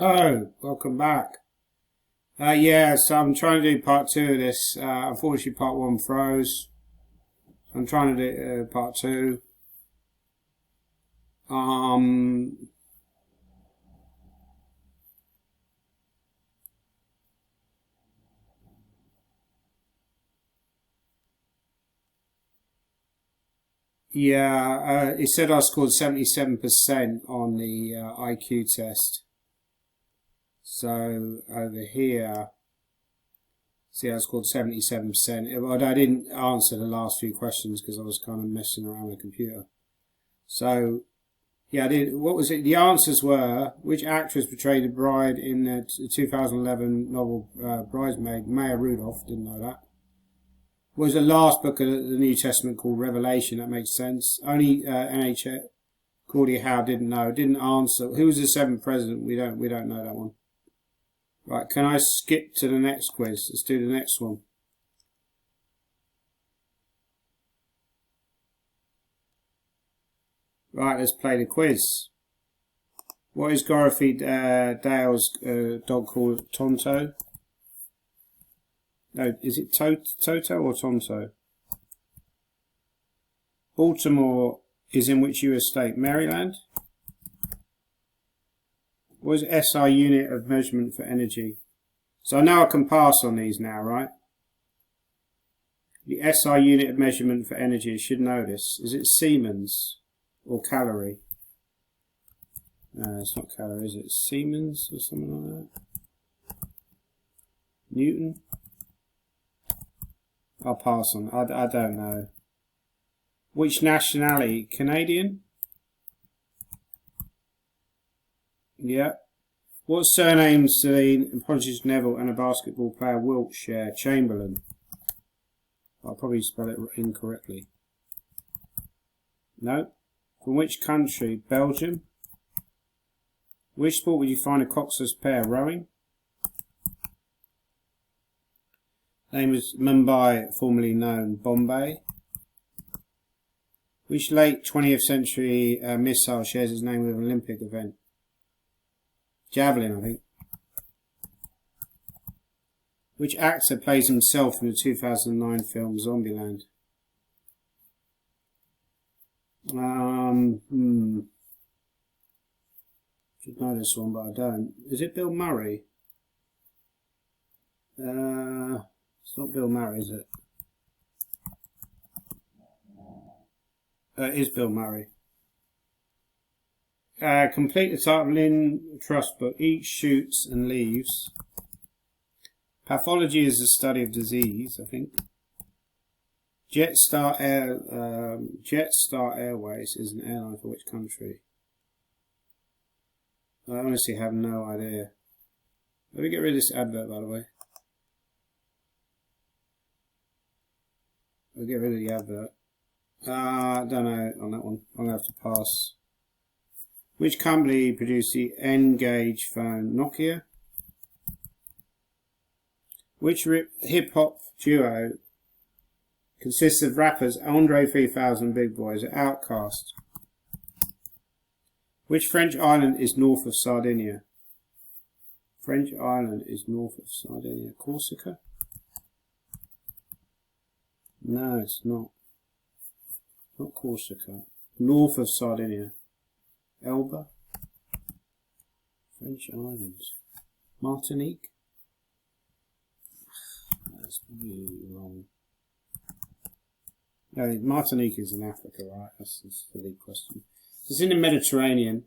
Oh, welcome back. Yeah, so I'm trying to do part two of this. Unfortunately, part one froze. I'm trying to do part two. Um, yeah, it said I scored 77% on the IQ test. So over here, see, I scored 77%. I didn't answer the last few questions because I was kind of messing around with the computer. So yeah, I did. What was it? The answers were: which actress portrayed the bride in the 2011 novel Bridesmaid? Maya Rudolph. Didn't know that. Was the last book of the New Testament called Revelation? That makes sense. Only NH Cordy Howe didn't know. Didn't answer. Who was the seventh president? We don't know that one. Right. Can I skip to the next quiz? Let's do the next one. Right. Let's play the quiz. What is Dorothy Dale's dog called? Tonto? No, is it Toto or Tonto? Baltimore is in which US state? Maryland? What is SI unit of measurement for energy? So I know I can pass on these now, right? The SI unit of measurement for energy, I should know this. Is it Siemens or calorie? No, it's not calorie, is it? Siemens or something like that? Newton? I'll pass on. I don't know. Which nationality? Canadian? Yeah. What surnames do the Pontius Neville and a basketball player Wilt share? Chamberlain. I'll probably spell it incorrectly. No. From which country? Belgium. Which sport would you find a coxless pair? Rowing. Name was Mumbai, formerly known Bombay. Which late 20th century missile shares its name with an Olympic event? Javelin, I think. Which actor plays himself in the 2009 film Zombieland? Should know this one, but I don't. Is it Bill Murray? It's not Bill Murray, is it? It is Bill Murray. Complete the title in trust book. Eat, shoots and leaves. Pathology is the study of disease, I think. Jetstar Airways is an airline for which country? I honestly have no idea. Let me get rid of this advert, by the way. I'll get rid of the advert. I don't know on that one. I'm going to have to pass. Which company produced the N-Gage phone? Nokia? Which hip-hop duo consists of rappers Andre 3000 and Big Boys? Outkast. Which French island is north of Sardinia? French island is north of Sardinia. Corsica? No, it's not. Not Corsica. North of Sardinia. Elba? French islands. Martinique? That's probably wrong. No, Martinique is in Africa, right? That's a silly question. It's in the Mediterranean.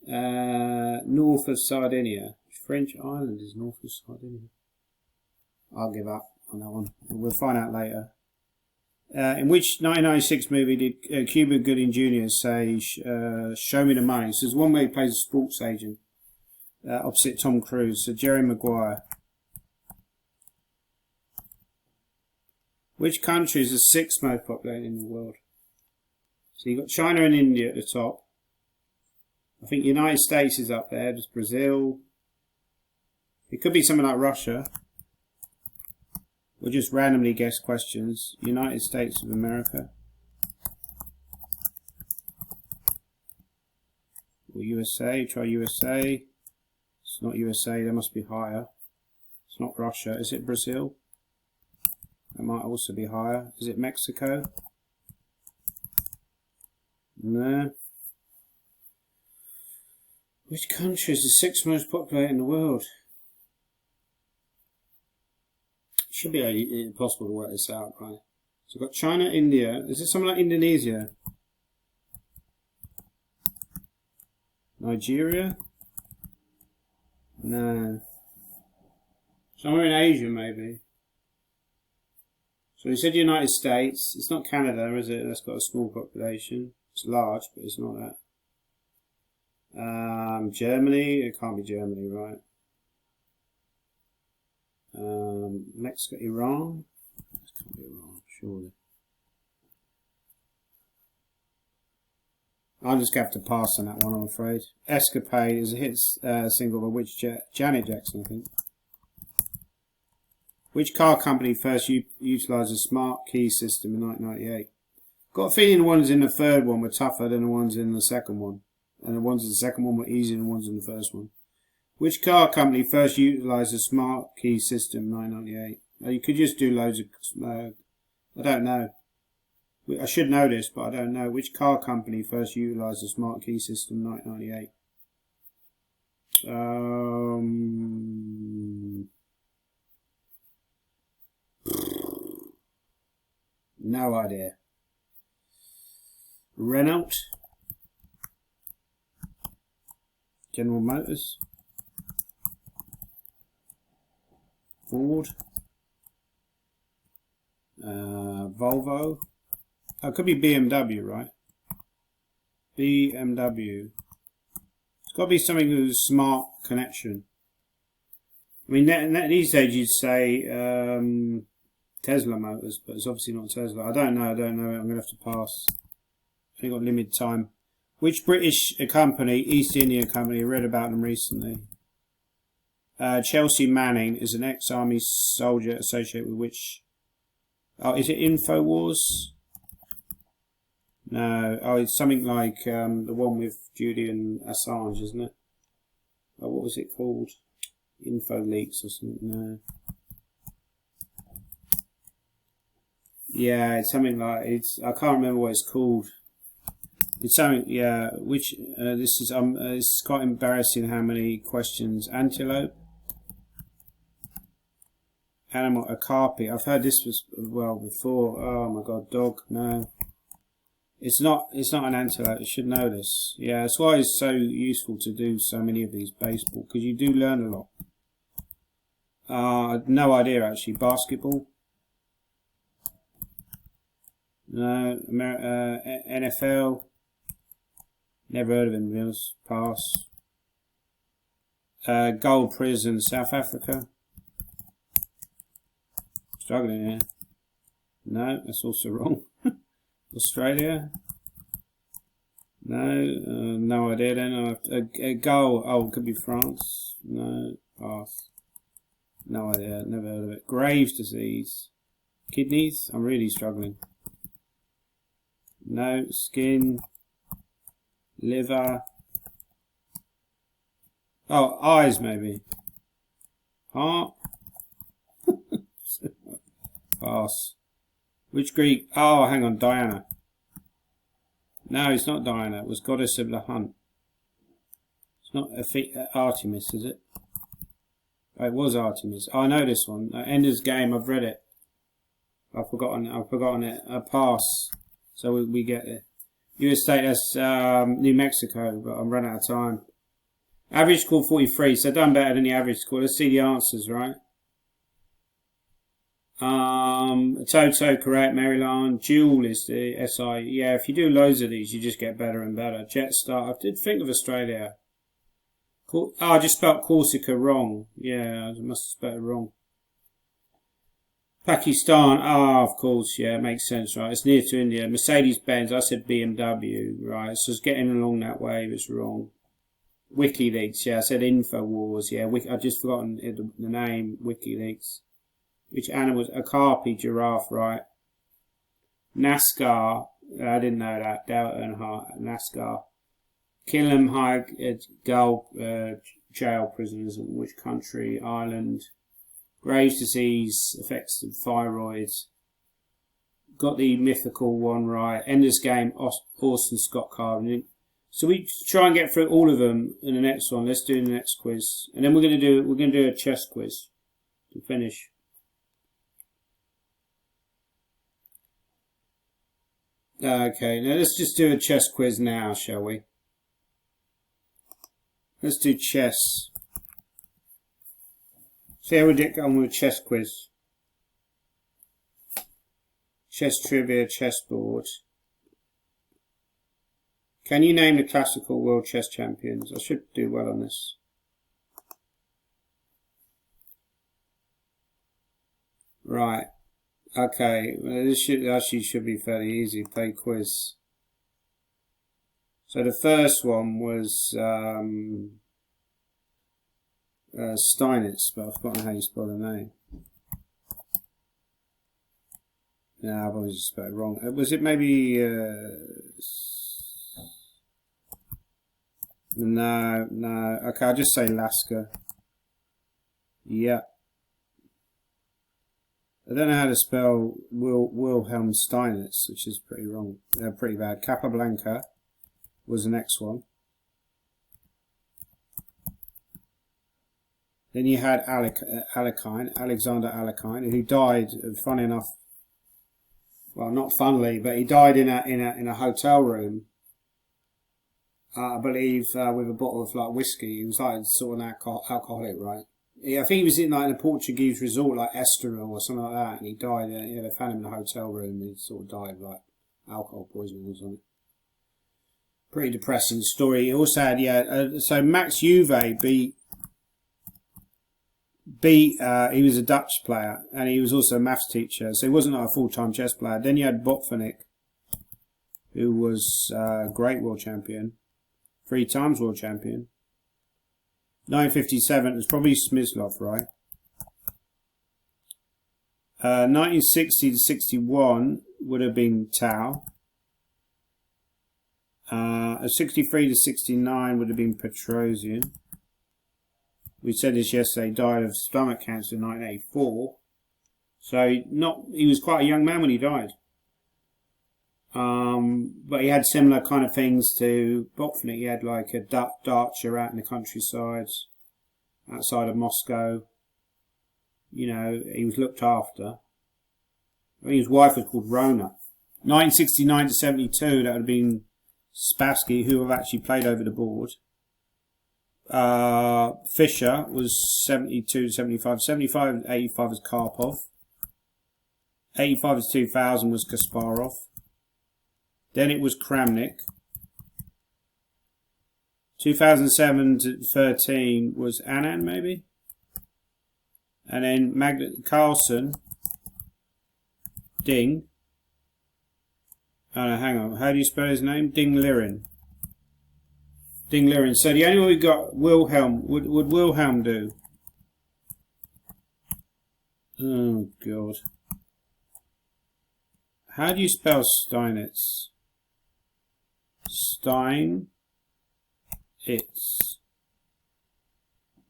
North of Sardinia. French island is north of Sardinia. I'll give up on that one. We'll find out later. In which 1996 movie did Cuba Gooding Jr. say, show me the money? So there's one where he plays a sports agent opposite Tom Cruise. So Jerry Maguire. Which country is the sixth most populated in the world? So you've got China and India at the top. I think United States is up there. There's Brazil. It could be something like Russia. We'll just randomly guess questions. United States of America. basketball. USA, try USA. It's not USA, they must be higher. It's not Russia. Is it Brazil? That might also be higher. Is it Mexico? No. Which country is the sixth most populated in the world? It should be possible to work this out, right? So we've got China, India. Is it something like Indonesia? Nigeria? No. Somewhere in Asia, maybe. So he said United States. It's not Canada, is it? That's got a small population. It's large, but it's not that. Germany. It can't be Germany, right? Mexico, Iran. It can't be Iran, surely. I'll just have to pass on that one, I'm afraid. Escapade is a hit single by which Janet Jackson, I think. Which car company first utilised a smart key system in 1998? Got a feeling the ones in the third one were tougher than the ones in the second one. And the ones in the second one were easier than the ones in the first one. Which car company first utilised a smart key system in 1998? You could just do loads of... I don't know. I should know this, but I don't know. Which car company first utilised a smart key system in 1998? No idea. Renault? General Motors? Ford? Volvo? Oh, it could be BMW, right? BMW. It's got to be something with a smart connection. I mean, these days you'd say Tesla Motors, but it's obviously not Tesla. I don't know. I'm going to have to pass. I've only got limited time. Which British company, East India Company, I read about them recently. Chelsea Manning is an ex-army soldier associated with which... Oh, is it InfoWars? No. Oh, it's something like the one with Julian Assange, isn't it? Oh, what was it called? InfoLeaks or something? No. Yeah, it's something like... I can't remember what it's called. It's something, yeah, which... this is... it's quite embarrassing how many questions. Antelope? Animal, a carpy. I've heard this was well before. Oh my god, dog. No, it's not an antelope. You should know this. Yeah, that's why it's so useful to do so many of these baseball, because you do learn a lot. No idea actually. Basketball. No. NFL. Never heard of him. To be honest. Pass. Gold prison, South Africa. Struggling here. No, that's also wrong. Australia. No, no idea then. A goal. Oh, it could be France. No, pass. No idea. Never heard of it. Graves' disease. Kidneys. I'm really struggling. No. Skin. Liver. Oh, eyes maybe. Heart. Pass. Which Greek? Oh, hang on, Diana. No, it's not Diana. It was goddess of the hunt. It's not Artemis, is it? Oh, it was Artemis. Oh, I know this one. Ender's Game. I've read it. I've forgotten it. A pass. So we get it. US state. That's New Mexico. But I'm running out of time. Average score 43. So done better than the average score. Let's see the answers, right? Toto correct, Maryland. Jewel is the SI. Yeah, if you do loads of these, you just get better and better. Jetstar. I did think of Australia. I just spelt Corsica wrong. Yeah, I must have spelled it wrong. Pakistan. Of course, yeah, it makes sense, right? It's near to India. Mercedes-Benz. I said BMW, right? So it's getting along that way. It was wrong. WikiLeaks. Yeah, I said InfoWars. Yeah, I've just forgotten the name. WikiLeaks. Which animals? A carpy, giraffe, right? NASCAR. I didn't know that. Dale Earnhardt, NASCAR. Killam High Gaol jail prisoners. In which country? Ireland. Graves' disease affects the thyroid. Got the mythical one right. Ender's Game, Orson Scott Card. So we try and get through all of them in the next one. Let's do the next quiz, and then we're gonna do a chess quiz to finish. Okay, now let's just do a chess quiz now, shall we? Let's do chess. See how we get on with chess quiz. Chess trivia, chessboard. Can you name the classical world chess champions? I should do well on this. Right. Okay. Well, this should be fairly easy. Play quiz. So the first one was Steinitz, but I've forgotten how you spell the name. No, I've always just spelled it wrong. Was it maybe? No. Okay, I'll just say Lasker. Yeah. I don't know how to spell Wilhelm Steinitz, which is pretty wrong. Pretty bad. Capablanca was the next one. Then you had Alexander Alekhine, who died, funny enough, well, not funnily, but he died in a hotel room. I believe with a bottle of like whiskey. He was like sort of an alcoholic, right? Yeah, I think he was in like a Portuguese resort, like Estoril or something like that, and he died. Yeah, they found him in a hotel room. And he sort of died of like alcohol poisoning or something. Pretty depressing story. He also had so Max Juve beat. He was a Dutch player, and he was also a maths teacher, so he wasn't like a full-time chess player. Then you had Botvinnik, who was a great world champion, 3 times world champion. 1957, it was probably Smyslov, right? 1960 to 61 would have been Tao. 63 to 69 would have been Petrosian. We said this yesterday, died of stomach cancer in 1984. So he was quite a young man when he died. But he had similar kind of things to Botvinnik. He had like a dacha out in the countryside, outside of Moscow. You know, he was looked after. I think his wife was called Rona. 1969 to 72, that would have been Spassky, who have actually played over the board. Fischer was 72 to 75. 75 and 85 was Karpov. 85 to 2000 was Kasparov. Then it was Kramnik. 2007 to 13 was Anand, maybe. And then Carlsen. Ding. Oh no, hang on. How do you spell his name? Ding Liren. Ding Liren. So the only one we got, Wilhelm. Would Wilhelm do? Oh God. How do you spell Steinitz? Stein. It's.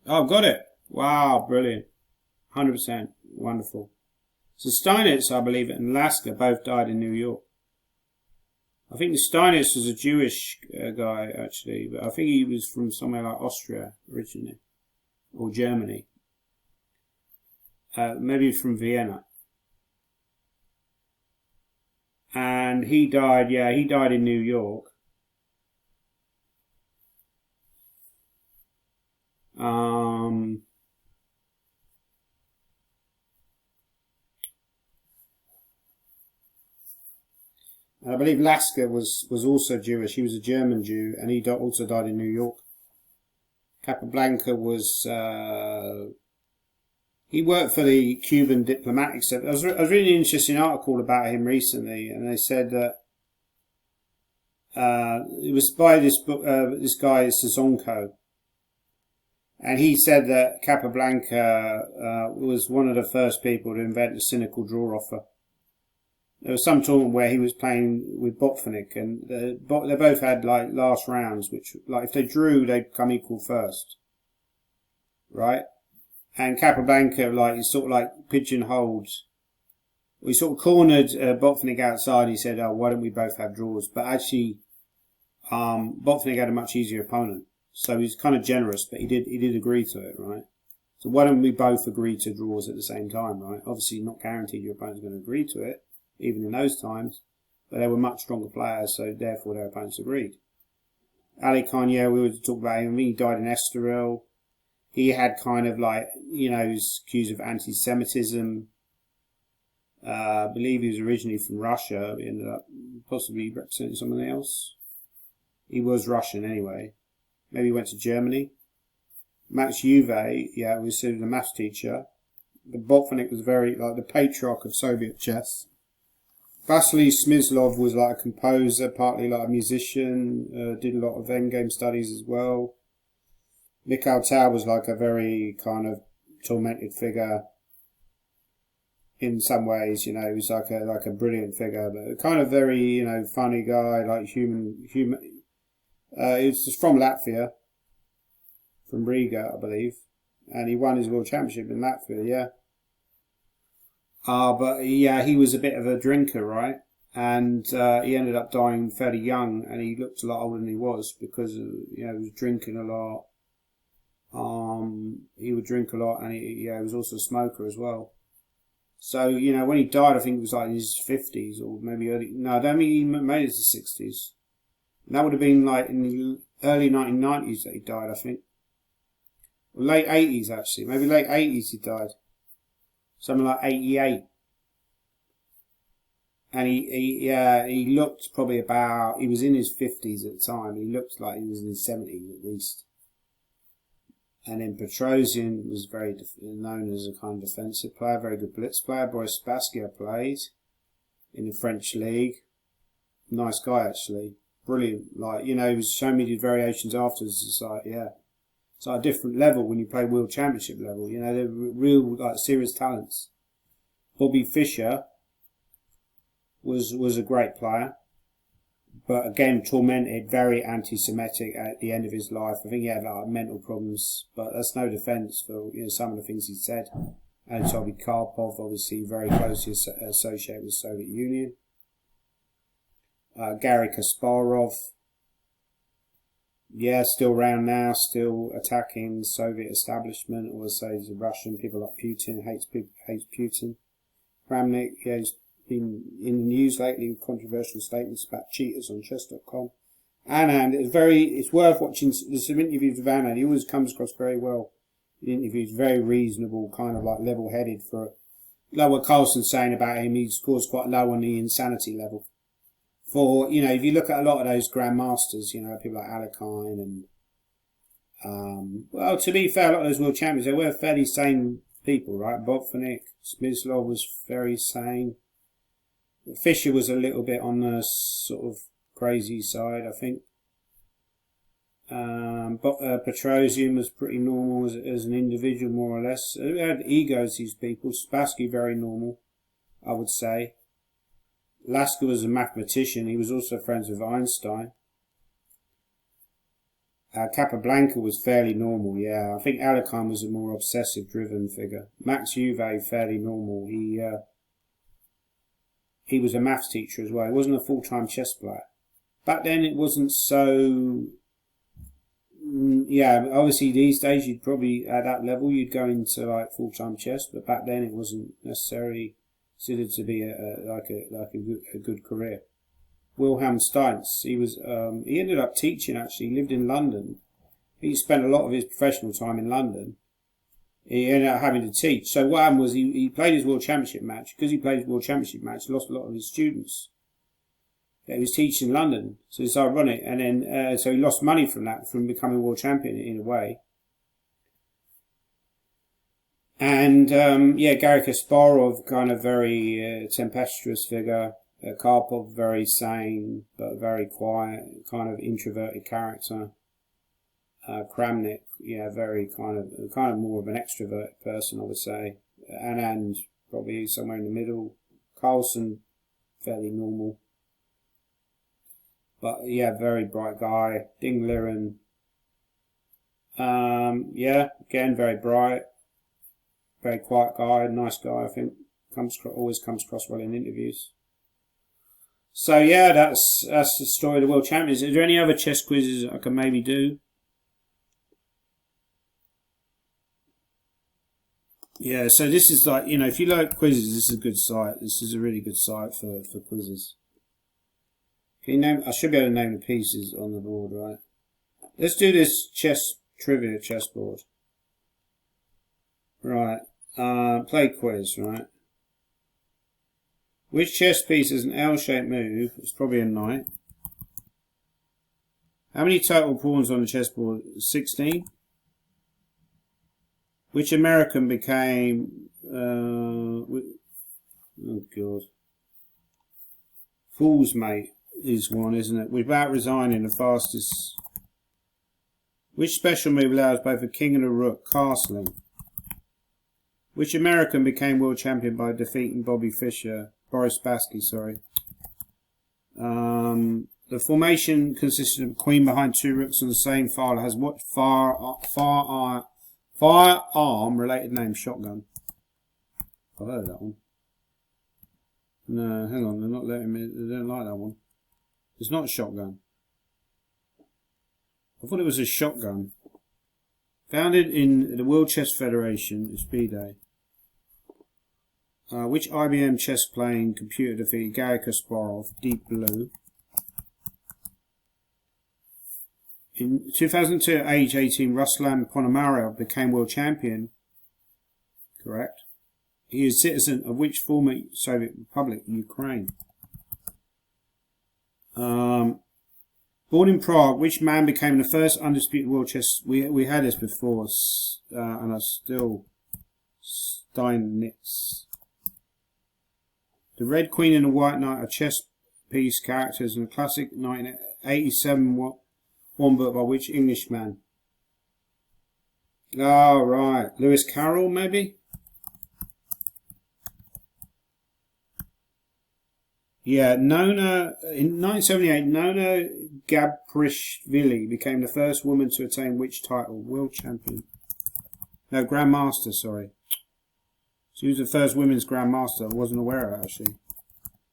Oh, got it. Wow, brilliant. 100%. Wonderful. So Steinitz, I believe, and Lasker both died in New York. I think Steinitz was a Jewish guy, actually, but I think he was from somewhere like Austria originally, or Germany. Maybe from Vienna. And he died in New York. I believe Lasker was also Jewish. He was a German Jew, and he also died in New York. Capablanca was he worked for the Cuban diplomatic service. I was reading an interesting article about him recently, and they said that it was by this book, this guy Sazonko, and he said that Capablanca was one of the first people to invent the cynical draw offer. There was some tournament where he was playing with Botvinnik, and they both had like last rounds, which like if they drew, they'd come equal first, right? And Capablanca, like he sort of like pigeonholed. We sort of cornered Botvinnik outside. He said, "Oh, why don't we both have draws?" But actually, Botvinnik had a much easier opponent, so he's kind of generous. But he did agree to it, right? So why don't we both agree to draws at the same time, right? Obviously, not guaranteed your opponent's going to agree to it, even in those times. But they were much stronger players, so therefore their opponents agreed. Ali Khan, yeah, we were to talk about him. He died in Estoril. He had kind of like, he was accused of anti-Semitism. I believe he was originally from Russia. He ended up possibly representing someone else. He was Russian anyway. Maybe he went to Germany. Max Juve, yeah, was a maths teacher. The Botvinnik was very like the patriarch of Soviet chess. Vasily Smyslov was like a composer, partly like a musician. Did a lot of endgame studies as well. Mikhail Tal was like a very kind of tormented figure. In some ways, he was like a brilliant figure, but kind of very, funny guy, like human. He was from Latvia, from Riga, I believe, and he won his world championship in Latvia, yeah. But yeah, he was a bit of a drinker, right? And he ended up dying fairly young, and he looked a lot older than he was because he was drinking a lot. He would drink a lot, and he was also a smoker as well. So, when he died, I think it was like in his 50s or maybe early. No, I don't think he made it to 60s. And that would have been like in the early 1990s that he died, I think. Or late 80s, actually. Maybe late 80s he died. Something like 88. And he looked probably he was in his 50s at the time. He looked like he was in his 70s at least. And then Petrosian was very known as a kind of defensive player, very good blitz player. Boris Spassky played in the French league. Nice guy, actually. Brilliant. Like, he was showing me the variations afterwards. It's like, yeah. It's like a different level when you play World Championship level. They're real, like, serious talents. Bobby Fischer was a great player. But again, tormented, very anti-Semitic at the end of his life. I think he had like mental problems, but that's no defence for some of the things he said. Anatoly Karpov, obviously very closely associated with the Soviet Union. Garry Kasparov, yeah, still around now, still attacking the Soviet establishment, or say he's a Russian. People like Putin, hates Putin. Kramnik, yeah, he's been in the news lately with controversial statements about cheaters on chess.com. Anand, it's worth watching. There's some interviews with Anand. He always comes across very well. The interviews very reasonable, kind of like level-headed for like what Carlson's saying about him. He scores quite low on the insanity level. For if you look at a lot of those grandmasters, people like Alekhine and well, to be fair, a lot of those world champions, they were fairly sane people, right? Botvinnik, Smyslov was very sane. Fischer was a little bit on the sort of crazy side, I think. But Petrosian was pretty normal as an individual, more or less. They had egos, these people. Spassky, very normal, I would say. Lasker was a mathematician. He was also friends with Einstein. Capablanca was fairly normal, yeah. I think Alekhine was a more obsessive-driven figure. Max Juve, fairly normal. He was a maths teacher as well. He wasn't a full-time chess player. Back then it wasn't so... Yeah, obviously these days you'd probably, at that level, you'd go into like full-time chess, but back then it wasn't necessarily considered to be a good career. Wilhelm Steintz, he ended up teaching actually, he lived in London. He spent a lot of his professional time in London. He ended up having to teach. So what happened was he played his World Championship match. Because he played his World Championship match, he lost a lot of his students that he was teaching in London. So it's ironic. And then, so he lost money from that, from becoming World Champion in a way. And, Garry Kasparov, kind of very tempestuous figure. Karpov, very sane, but very quiet, kind of introverted character. Kramnik, yeah, very kind of more of an extrovert person, I would say. Anand, probably somewhere in the middle. Carlson, fairly normal. But yeah, very bright guy. Ding Liren. Yeah, again, very bright. Very quiet guy, nice guy, I think. Always comes across well in interviews. So yeah, that's the story of the World Champions. Is there any other chess quizzes I can maybe do? Yeah, so this is like, if you like quizzes, this is a good site. This is a really good site for quizzes. Can you name? I should be able to name the pieces on the board, right? Let's do this trivia chessboard. Right. Play quiz, right? Which chess piece has an L-shaped move? It's probably a knight. How many total pawns on the chessboard? 16. Which American became... oh God. Fool's Mate is one, isn't it? Without resigning, the fastest... Which special move allows both a king and a rook castling? Which American became world champion by defeating Boris Spassky, sorry. The formation consisted of a queen behind two rooks on the same file. It has what firearm related name? Shotgun. I've heard of that one. No, hang on, they're not letting me. They don't like that one. It's not a shotgun. I thought it was a shotgun. Founded in the World Chess Federation, it's B-Day. Which IBM chess playing computer defeated Garry Kasparov? Deep Blue. In 2002, at age 18, Ruslan Ponomarev became world champion. Correct. He is citizen of which former Soviet Republic? Ukraine. Born in Prague, which man became the first undisputed world chess? We had this before, and I still Steinitz. The Red Queen and the White Knight are chess piece characters in a classic 1987 one book by which Englishman? Oh, right. Lewis Carroll, maybe? Yeah, in 1978, Nona Gabrishvili became the first woman to attain which title? World champion. No, Grandmaster, sorry. She was the first women's Grandmaster. I wasn't aware of that, actually.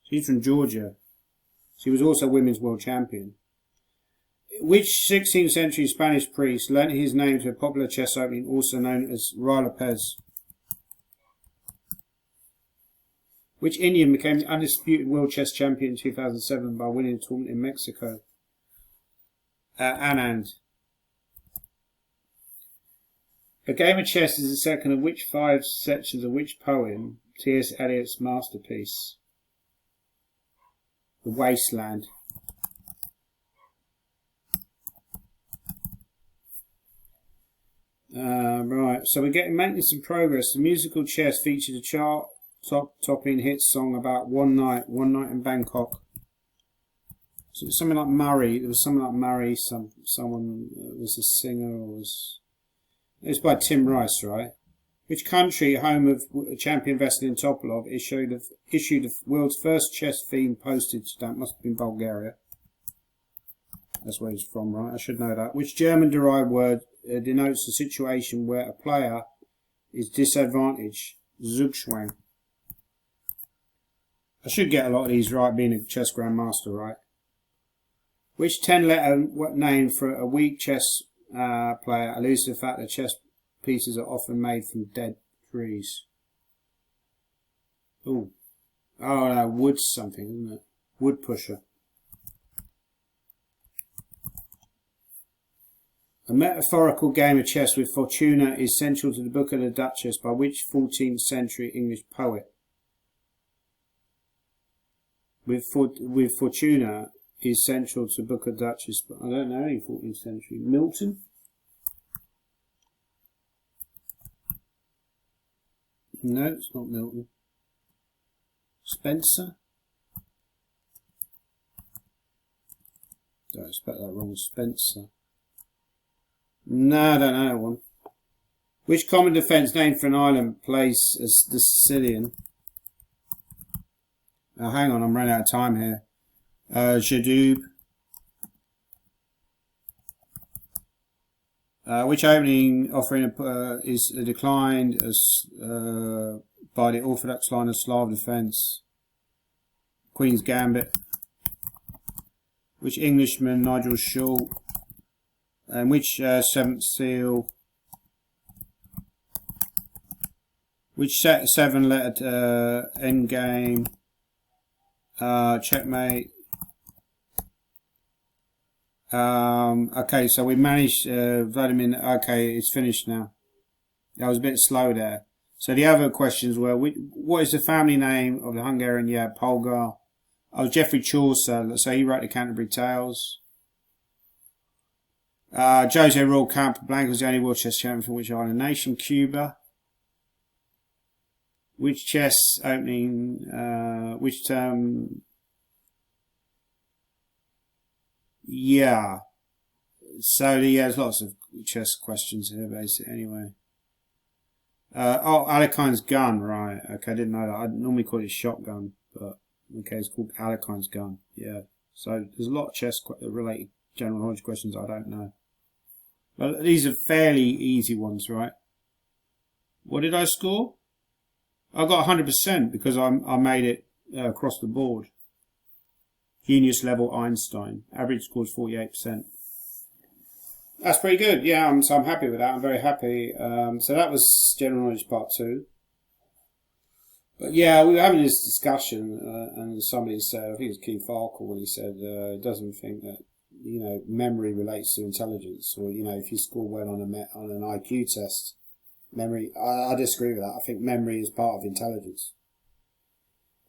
She's from Georgia. She was also women's world champion. Which 16th century Spanish priest lent his name to a popular chess opening also known as Ruy Lopez? Which Indian became the undisputed world chess champion in 2007 by winning a tournament in Mexico? Anand. A game of chess is the second of which 5 sections of which poem? T.S. Eliot's masterpiece. The Wasteland. Right, so we're making some progress. The musical chess featured a chart-topping hit song about one night in Bangkok. So it was something like Murray. There was something like Murray. Someone was a singer, or was. It was by Tim Rice, right? Which country, home of champion Vasilin Topalov, issued the world's first chess-themed postage stamp? Must have been Bulgaria. That's where he's from, right? I should know that. Which German-derived word denotes a situation where a player is disadvantaged? Zugzwang. I should get a lot of these right, being a chess grandmaster, right? Which 10-letter name for a weak chess player alludes to the fact that chess pieces are often made from dead trees? Ooh. Oh no, wood's something, isn't it? Wood pusher. A metaphorical game of chess with Fortuna is central to the Book of the Duchess by which 14th century English poet? With Fortuna is central to the Book of the Duchess, but I don't know any 14th century. Milton? No, it's not Milton. Spencer? Don't expect that wrong. Spencer. No, I don't know that one. Which common defence named for an island plays as the Sicilian? Hang on, I'm running out of time here. Jadoob. Which opening offering is declined as by the orthodox line of Slav defence? Queen's Gambit. Which Englishman, Nigel Shaw? And which seventh seal? Which 7-letter endgame? Checkmate. Okay, so we managed Vladimir. Okay, it's finished now. That was a bit slow there. So the other questions were: what is the family name of the Hungarian? Yeah, Polgar. Oh, Geoffrey Chaucer. So he wrote the Canterbury Tales. Jose Royal Capablanca was the only world chess champion from which island nation? Cuba. Which chess opening? Which term? Yeah. So there's lots of chess questions here, basically. Anyway. Oh, Alekhine's gun, right? Okay, I didn't know that. I normally call it shotgun, but okay, it's called Alekhine's gun. Yeah. So there's a lot of chess related general knowledge questions I don't know. But these are fairly easy ones, right? What did I score? I got 100% because I made it across the board. Genius level Einstein. Average score is 48%. That's pretty good. Yeah, so I'm happy with that. I'm very happy. So that was general knowledge part 2. But yeah, we were having this discussion, and somebody said, I think it was Keith Farkle, when he said he doesn't think that memory relates to intelligence, or if you score well on an IQ test, memory. I disagree with that. I think memory is part of intelligence.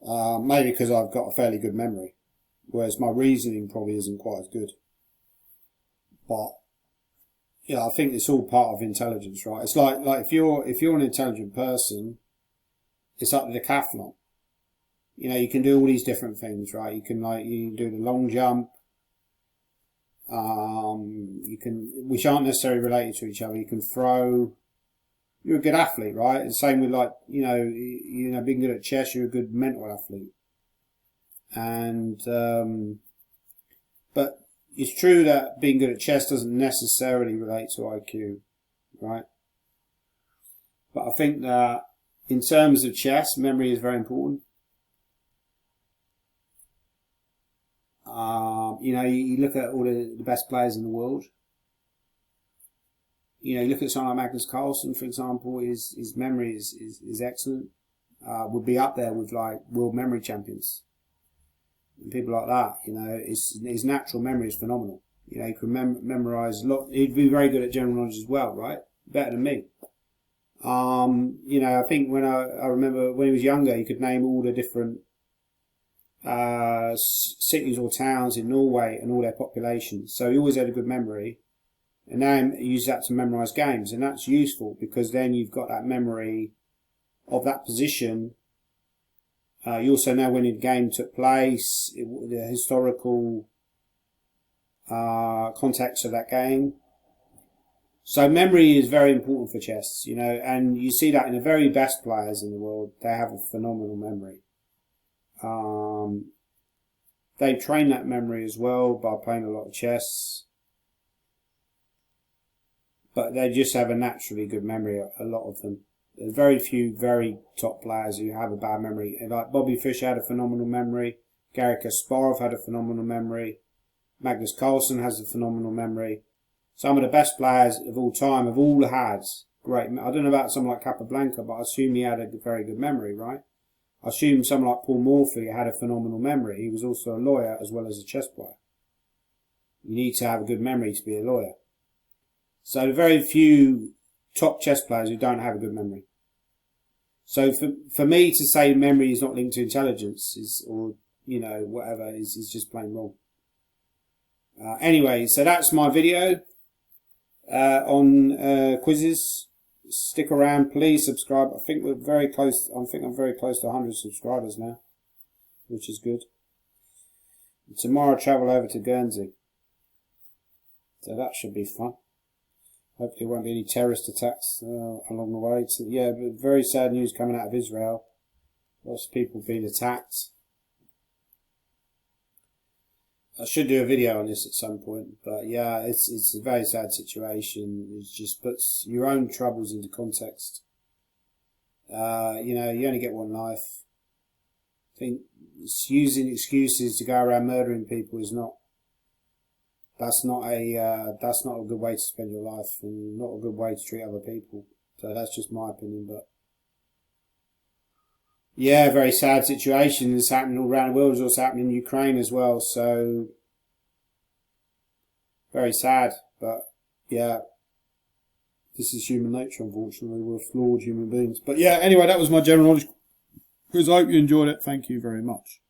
Maybe because I've got a fairly good memory, whereas my reasoning probably isn't quite as good. But I think it's all part of intelligence, right? It's like if you're an intelligent person, it's like the decathlon. You can do all these different things, right? You can do the long jump. Which aren't necessarily related to each other. You can throw. You're a good athlete, right? The same with being good at chess. You're a good mental athlete. And but it's true that being good at chess doesn't necessarily relate to IQ, right? But I think that in terms of chess, memory is very important. You look at all the best players in the world. You look at someone like Magnus Carlsen, for example. His memory is excellent. Would be up there with like world memory champions and people like that. His natural memory is phenomenal. He can memorize a lot. He'd be very good at general knowledge as well, right? Better than me. I think when I remember when he was younger, he could name all the different cities or towns in Norway and all their populations. So he always had a good memory. And now he uses that to memorise games. And that's useful because then you've got that memory of that position. You also know when the game took place, the historical context of that game. So memory is very important for chess, and you see that in the very best players in the world. They have a phenomenal memory. They train that memory as well by playing a lot of chess. But they just have a naturally good memory, a lot of them. There's very few very top players who have a bad memory. Like Bobby Fischer had a phenomenal memory. Garry Kasparov had a phenomenal memory. Magnus Carlsen has a phenomenal memory. Some of the best players of all time have all had great. I don't know about someone like Capablanca, but I assume he had a very good memory, right? I assume someone like Paul Morphy had a phenomenal memory. He was also a lawyer as well as a chess player. You need to have a good memory to be a lawyer. So very few top chess players who don't have a good memory. So for me to say memory is not linked to intelligence whatever is just plain wrong. Anyway, so that's my video on quizzes. Stick around, please subscribe. I think I'm very close to 100 subscribers now, which is good. And tomorrow I travel over to Guernsey, so that should be fun. Hopefully there won't be any terrorist attacks along the way. So, but very sad news coming out of Israel. Lots of people being attacked. I should do a video on this at some point, but yeah, it's a very sad situation. It just puts your own troubles into context. You know, you only get one life. I think using excuses to go around murdering people is not. That's not a good way to spend your life, and not a good way to treat other people. So that's just my opinion, but. Yeah, very sad situation. It's happening all around the world. It's also happening in Ukraine as well. So, very sad. But, yeah, this is human nature, unfortunately. We're flawed human beings. But, yeah, anyway, that was my general knowledge quiz. I hope you enjoyed it. Thank you very much.